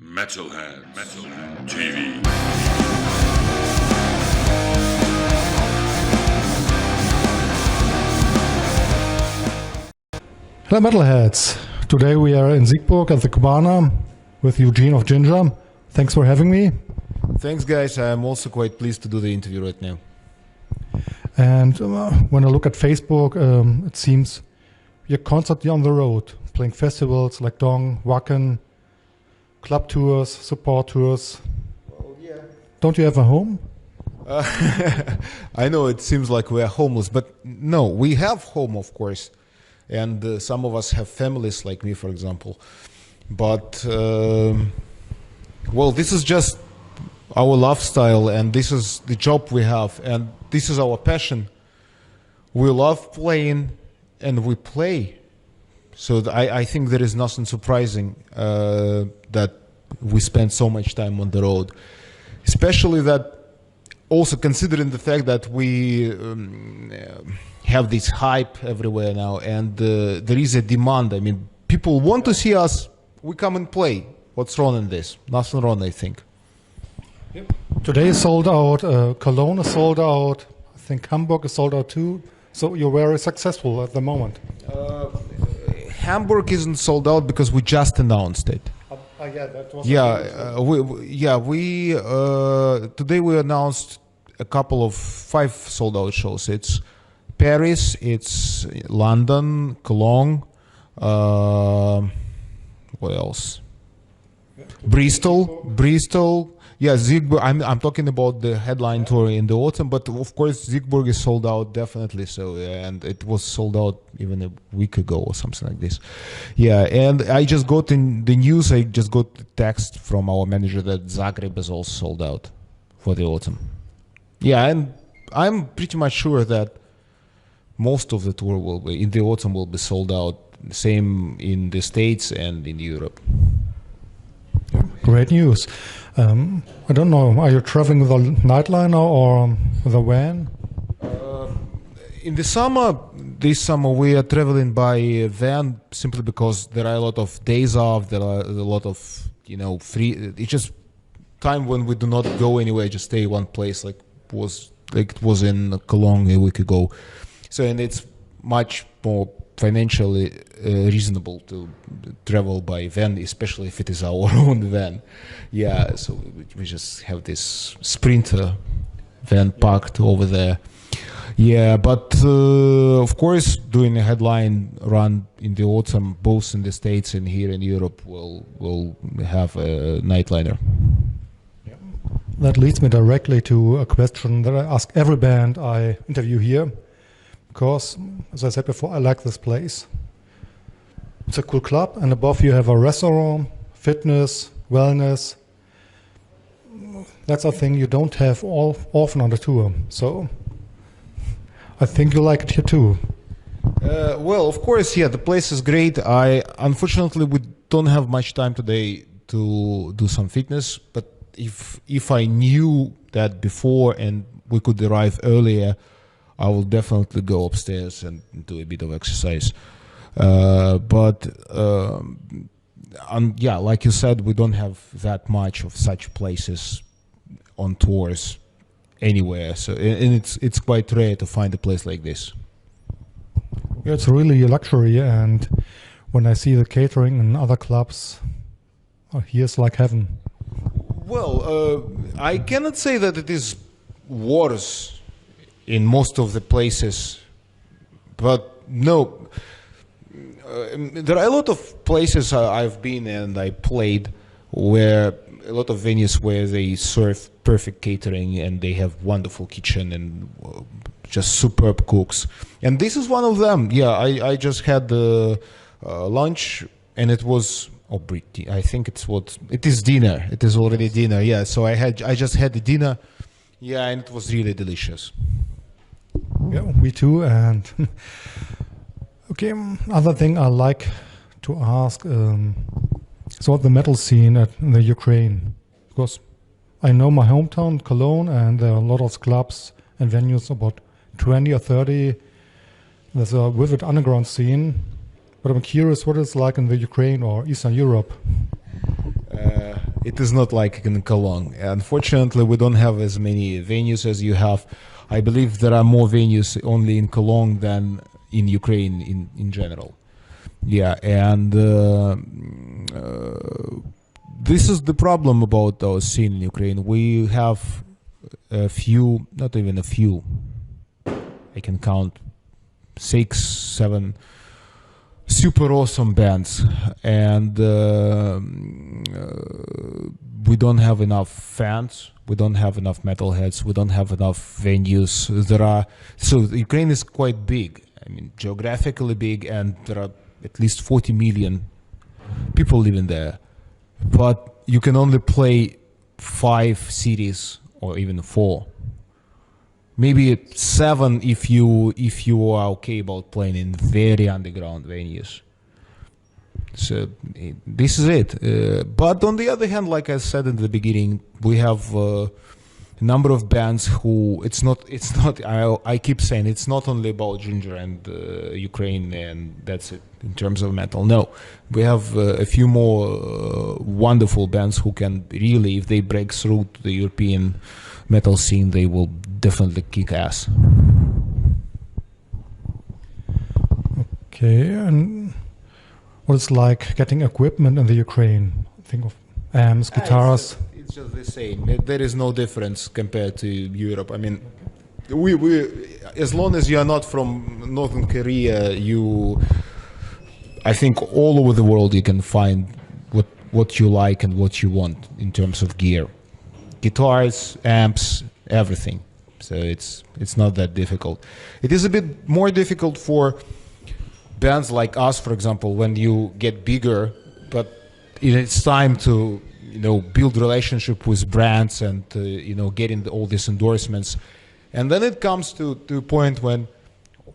Metal-heads.de. Hello Metalheads! Today we are in Siegburg at the Kubana with Eugene of Jinjer. Thanks for having me. Thanks guys, I'm also quite pleased to do the interview right now. And when I look at Facebook, it seems you're constantly on the road, playing festivals like Dong, Wacken, club tours, support tours. Well, yeah. Don't you have a home? I know it seems like we're homeless, but no, we have home of course. And some of us have families like me, for example. But, well, this is just our lifestyle and this is the job we have and this is our passion. We love playing and we play. So I think there is nothing surprising that we spend so much time on the road. Especially that, also considering the fact that we have this hype everywhere now and there is a demand. I mean, people want to see us, we come and play. What's wrong in this? Nothing wrong, I think. Yep. Today is sold out, Cologne is sold out, I think Hamburg is sold out too. So you're very successful at the moment. Hamburg isn't sold out because we just announced it. Yeah, that was today we announced a couple of 5 sold out shows. It's Paris, it's London, Cologne, what else? Bristol. Yeah, Siegburg. I'm talking about the headline tour in the autumn, but of course Siegburg is sold out definitely. So and it was sold out even a week ago or something like this. Yeah, and I just got in the news. I just got a text from our manager that Zagreb is also sold out for the autumn. Yeah, and I'm pretty much sure that most of the tour will be in the autumn will be sold out. Same in the States and in Europe. Great news. I don't know, are you traveling with a nightliner or with a van? In the summer, this summer we are traveling by van simply because there are a lot of days off, there are a lot of, free, it's just time when we do not go anywhere, just stay one place like it was in Cologne a week ago. So, and it's much more financially reasonable to travel by van, especially if it is our own van. Yeah, so we just have this Sprinter van parked over there. Yeah, but of course, doing a headline run in the autumn, both in the States and here in Europe, will have a nightliner. That leads me directly to a question that I ask every band I interview here. Because, as I said before, I like this place. It's a cool club, and above you have a restaurant, fitness, wellness. That's a thing you don't have often on the tour. So, I think you like it here too. Well, of course, yeah, the place is great. Unfortunately, we don't have much time today to do some fitness, but if I knew that before and we could arrive earlier, I will definitely go upstairs and do a bit of exercise. Yeah, like you said, we don't have that much of such places on tours anywhere. So, and it's quite rare to find a place like this. Yeah, it's really a luxury. And when I see the catering in other clubs, here's like heaven. Well, I cannot say that it is worse in most of the places, but no, there are a lot of places I've been and I played where a lot of venues where they serve perfect catering and they have wonderful kitchen and just superb cooks. And this is one of them. Yeah, I just had the lunch and it was, I think it is dinner. It is already dinner. Yeah, so I just had the dinner. Yeah, and it was really delicious. Yeah, me too. And okay, other thing I like to ask, so the metal scene in the Ukraine, because I know my hometown, Cologne, and there are a lot of clubs and venues, about 20 or 30. There's a vivid underground scene, but I'm curious what it's like in the Ukraine or Eastern Europe. It is not like in Cologne. Unfortunately, we don't have as many venues as you have. I believe there are more venues only in Cologne than in Ukraine in general. Yeah, and this is the problem about our scene in Ukraine. We have a few, not even a few, I can count 6, 7 super awesome bands, and we don't have enough fans, we don't have enough metalheads, we don't have enough venues. So Ukraine is quite big, I mean geographically big, and there are at least 40 million people living there, but you can only play 5 cities or even 4, maybe 7 if you are okay about playing in very underground venues. So this is it. But on the other hand, like I said in the beginning, we have a number of bands who it's not. I keep saying it's not only about Jinjer and Ukraine and that's it in terms of metal. No, we have a few more wonderful bands who can really, if they break through to the European metal scene, they will definitely kick ass. Okay, and what it's like getting equipment in the Ukraine? Think of amps, guitars. It's just the same. There is no difference compared to Europe. I mean, we as long as you are not from Northern Korea, I think all over the world you can find what you like and what you want in terms of gear, guitars, amps, everything. So it's not that difficult. It is a bit more difficult for bands like us, for example, when you get bigger, but it's time to build relationship with brands and getting all these endorsements, and then it comes to a point when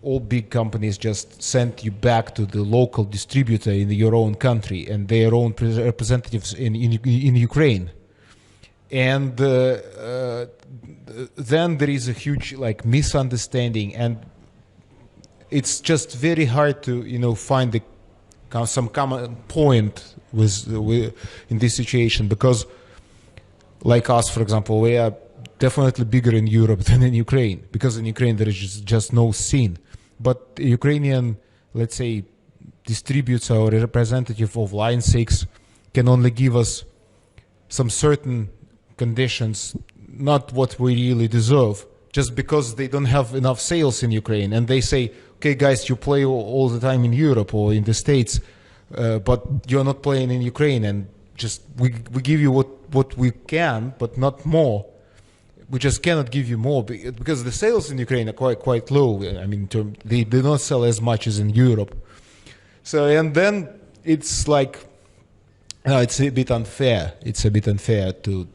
all big companies just send you back to the local distributor in your own country and their own representatives in Ukraine, and then there is a huge misunderstanding, and it's just very hard to find some common point with in this situation, because like us, for example, we are definitely bigger in Europe than in Ukraine, because in Ukraine there is just no scene. But Ukrainian, let's say, distributor or representative of Line 6 can only give us some certain conditions, not what we really deserve, just because they don't have enough sales in Ukraine, and they say, okay guys, you play all the time in Europe or in the States, but you're not playing in Ukraine, and just we give you what we can, but not more. We just cannot give you more because the sales in Ukraine are quite low. I mean, they do not sell as much as in Europe. So, and then it's like, it's a bit unfair. It's a bit unfair to,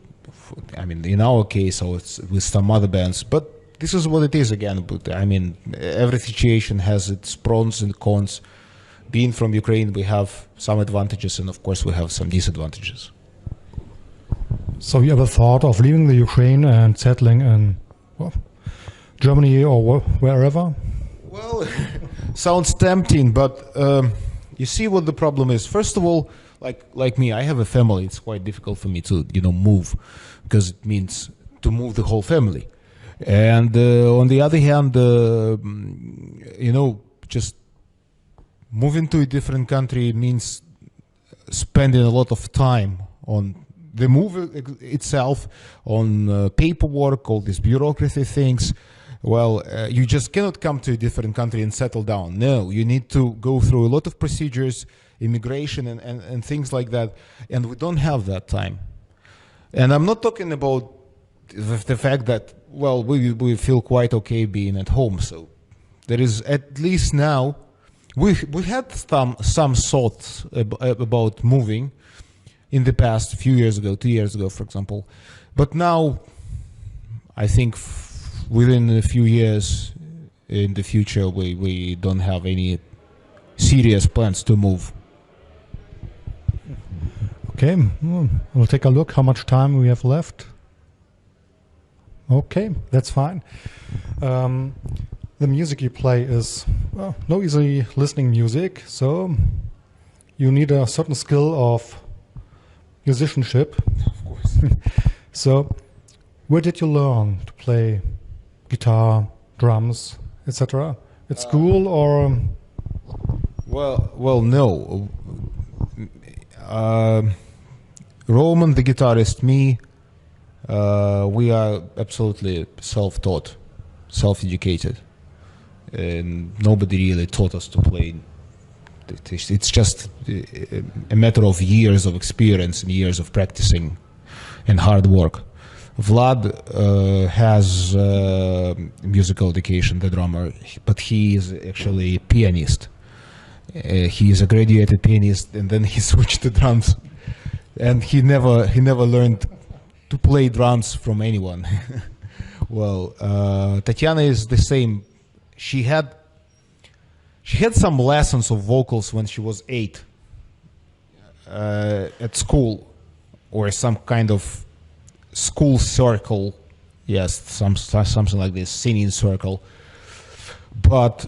I mean, in our case or with some other bands, but this is what it is again. But I mean, every situation has its pros and cons. Being from Ukraine, we have some advantages, and of course we have some disadvantages. So you ever thought of leaving the Ukraine and settling in Germany or wherever? Well, sounds tempting, but you see what the problem is. First of all, like me, I have a family. It's quite difficult for me to move, because it means to move the whole family. And on the other hand, just moving to a different country means spending a lot of time on the move itself, on paperwork, all these bureaucracy things. Well, you just cannot come to a different country and settle down. No, you need to go through a lot of procedures, immigration and things like that. And we don't have that time. And I'm not talking about the fact that, well, we feel quite okay being at home. So there is, at least now, we had some thoughts about moving in the past, few years ago, 2 years ago, for example. But now, I think within a few years in the future, we don't have any serious plans to move. Okay, we'll take a look how much time we have left. Okay, that's fine. The music you play is no easy listening music, so you need a certain skill of, musicianship. Of course. So, where did you learn to play guitar, drums, etc.? At school or? Well, no. Roman, the guitarist, me, we are absolutely self-taught, self-educated, and nobody really taught us to play. It's just a matter of years of experience and years of practicing and hard work. Vlad has musical education, the drummer, but he is actually a pianist. He is a graduated pianist, and then he switched to drums, and he never learned to play drums from anyone. Well, Tatiana is the same. She had some lessons of vocals when she was 8 at school, or some kind of school circle. Yes, something like this, singing circle. But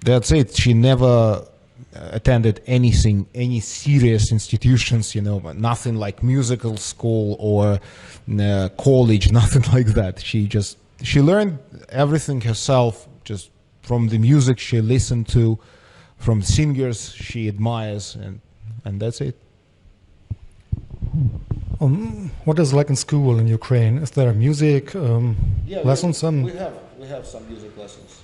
that's it. She never attended any serious institutions, nothing like musical school or college, nothing like that. She learned everything herself, just from the music she listened to, from singers she admires, and that's it. What is it like in school in Ukraine? Is there music lessons? We have some music lessons.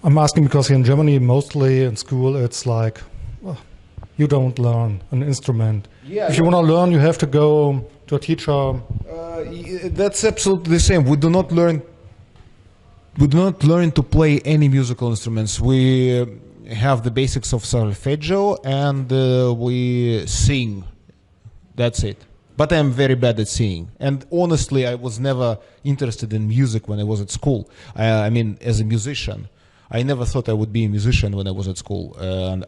I'm asking because here in Germany, mostly in school, it's like you don't learn an instrument. Yeah, if you want to learn, you have to go to a teacher. That's absolutely the same. We do not learn to play any musical instruments. We have the basics of solfeggio and we sing. That's it. But I'm very bad at singing. And honestly, I was never interested in music when I was at school. I mean, as a musician, I never thought I would be a musician when I was at school. And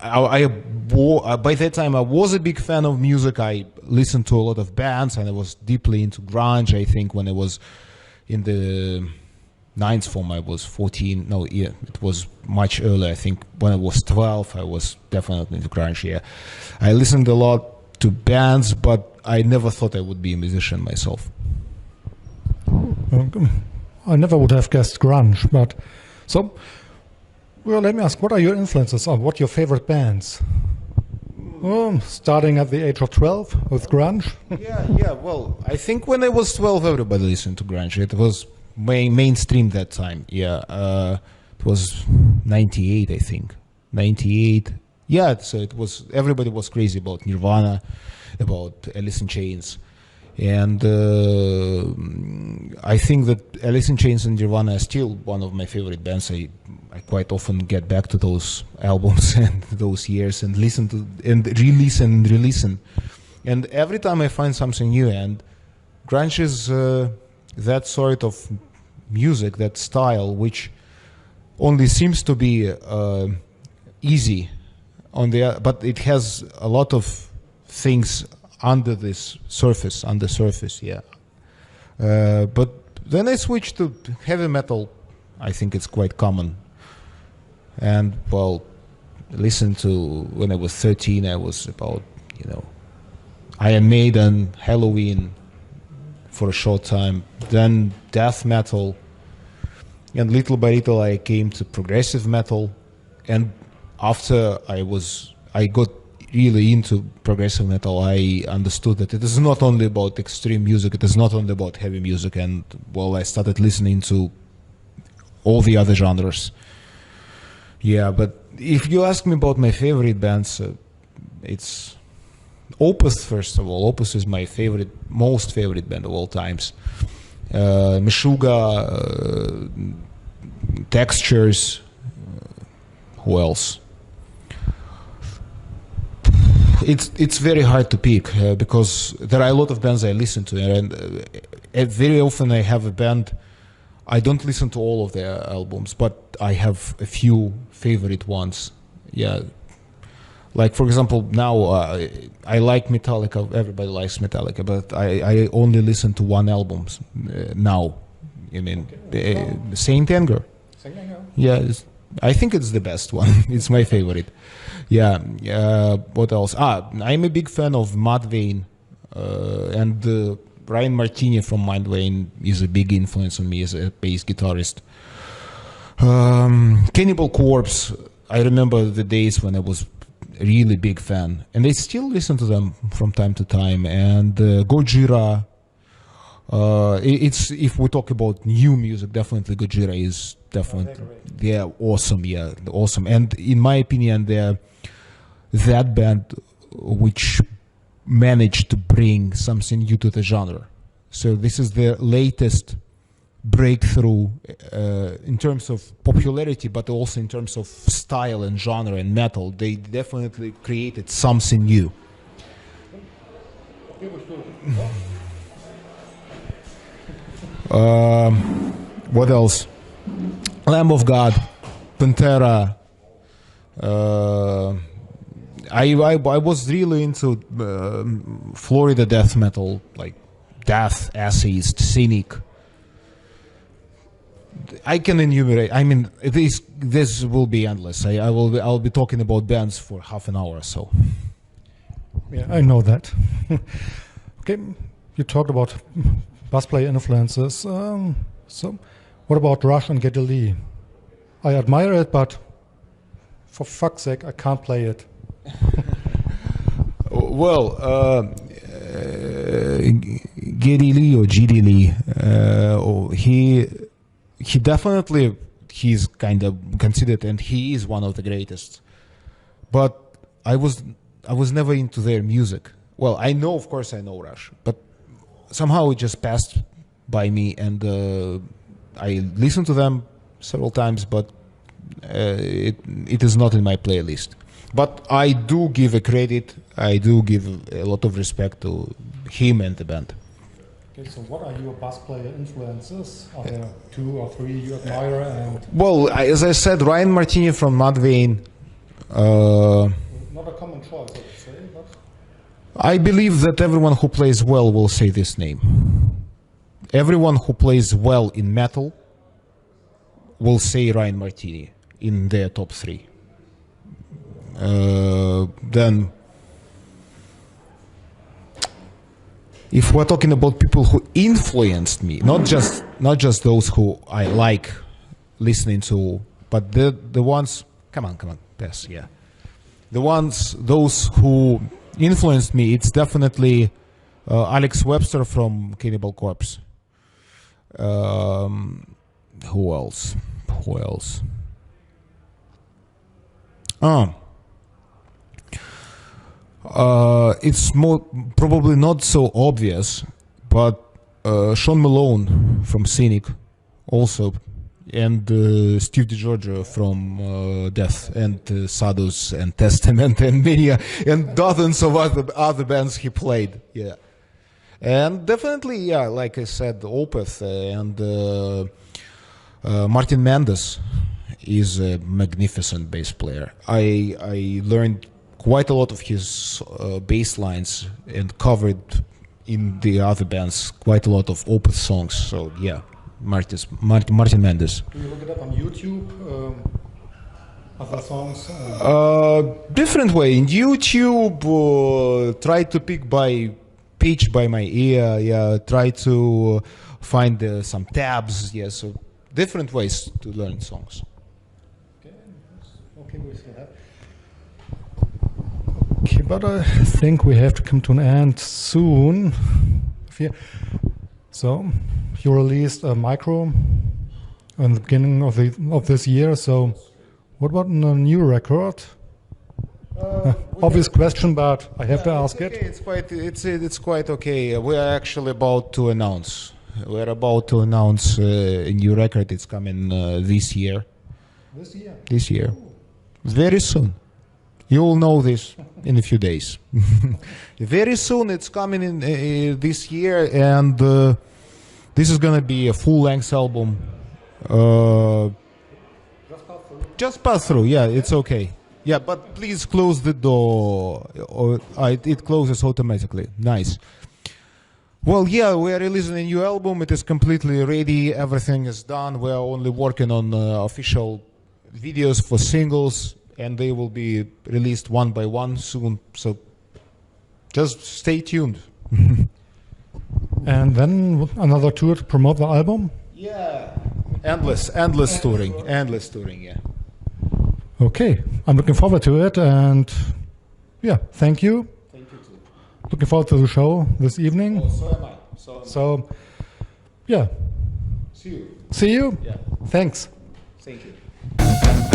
by that time, I was a big fan of music. I listened to a lot of bands, and I was deeply into grunge. I think when I was in the ninth form, I was 14. No, yeah, it was much earlier. I think when I was 12, I was definitely into grunge. Yeah, I listened a lot to bands, but I never thought I would be a musician myself. I never would have guessed grunge, but so. Well, let me ask, what are your influences or what are your favorite bands? Starting at the age of 12 with grunge? Yeah, well, I think when I was 12, everybody listened to grunge. It was mainstream that time, yeah. It was 98, I think. 98. Yeah, so it was, everybody was crazy about Nirvana, about Alice in Chains. And I think that Alice in Chains and Nirvana are still one of my favorite bands. I quite often get back to those albums and those years and listen to and re-listen. And every time I find something new, and grunge is that sort of music, that style, which only seems to be easy but it has a lot of things under the surface, yeah. But then I switched to heavy metal. I think it's quite common. And, well, listen to, when I was 13, I was about, Iron Maiden, Halloween for a short time, then death metal, and little by little I came to progressive metal. And after I got really into progressive metal, I understood that it is not only about extreme music, it is not only about heavy music, and, well, I started listening to all the other genres. Yeah, but if you ask me about my favorite bands, it's Opus, first of all. Opus is my most favorite band of all times. Meshuggah, Textures, who else? It's very hard to pick because there are a lot of bands I listen to, and very often I have a band. I don't listen to all of their albums, but I have a few favorite ones. Yeah, like for example, now I like Metallica. Everybody likes Metallica, but I only listen to one album now. I mean, Saint Anger. Yeah, I think it's the best one. It's my favorite. Yeah. What else? I'm a big fan of Mudvayne, and Ryan Martini from Mudvayne is a big influence on me as a bass guitarist. Cannibal Corpse. I remember the days when I was really big fan, and I still listen to them from time to time. And Gojira. It's if we talk about new music, definitely Gojira is definitely awesome. And in my opinion, they're that band which managed to bring something new to the genre. So this is the latest breakthrough in terms of popularity, but also in terms of style and genre and metal. They definitely created something new. What else? Lamb of God, Pantera. I was really into Florida death metal, like Death, Atheist, Cynic. I can enumerate. I mean, this will be endless. I'll be talking about bands for half an hour or so. Yeah, I know that. Okay, you talked about bass player influences. So, what about Rush and Geddy Lee? I admire it, but for fuck's sake, I can't play it. Well, Geddy Lee or GD Lee, he definitely he's kind of considered, and he is one of the greatest. But I was never into their music. Well, of course I know Rush, but somehow it just passed by me, and I listened to them several times, but it is not in my playlist. But I do give a credit, I do give a lot of respect to him and the band. Okay, so what are your bass player influences? Are there 2 or 3 you admire? And Well, as I said, Ryan Martini from Mudvayne. Not a common choice, I would say, but I believe that everyone who plays well will say this name. Everyone who plays well in metal will say Ryan Martini in their top 3. Then, if we're talking about people who influenced me, not just those who I like listening to, but the ones. Come on, pass. Yeah, those who influenced me. It's definitely Alex Webster from Cannibal Corpse. Who else? It's probably not so obvious, but Sean Malone from Cynic, also, and Steve DiGiorgio from Death and Sadus and Testament and many and dozens of other bands he played. Yeah, and definitely, like I said, Opeth and Martin Mendes is a magnificent bass player. I learned quite a lot of his bass lines and covered in the other bands quite a lot of Opeth songs. So yeah, Martin Mendes. do you look it up on YouTube? Other songs? Different way. In YouTube, try to pick pitch by my ear. Yeah, try to find some tabs. Yeah, so different ways to learn songs. Okay, we see that. Okay, but I think we have to come to an end soon. So, you released a micro in the beginning of this year. So, what about a new record? Obvious question, but I have to ask okay. it. It's quite okay. We are actually about to announce. We're about to announce a new record. It's coming this year. This year. Very soon. You will know this in a few days. Very soon it's coming in this year, and this is gonna be a full-length album. Just pass through. Yeah, it's okay. Yeah, but please close the door, or it closes automatically. Nice. Well, yeah, we are releasing a new album. It is completely ready. Everything is done. We are only working on official videos for singles, and they will be released one by one soon. So just stay tuned. And then another tour to promote the album? Yeah. Endless touring. Yeah. Okay, I'm looking forward to it, and yeah, thank you. Thank you too. Looking forward to the show this evening. Oh, so am I. So, yeah, See you. see you. Yeah. Thanks. Thank you.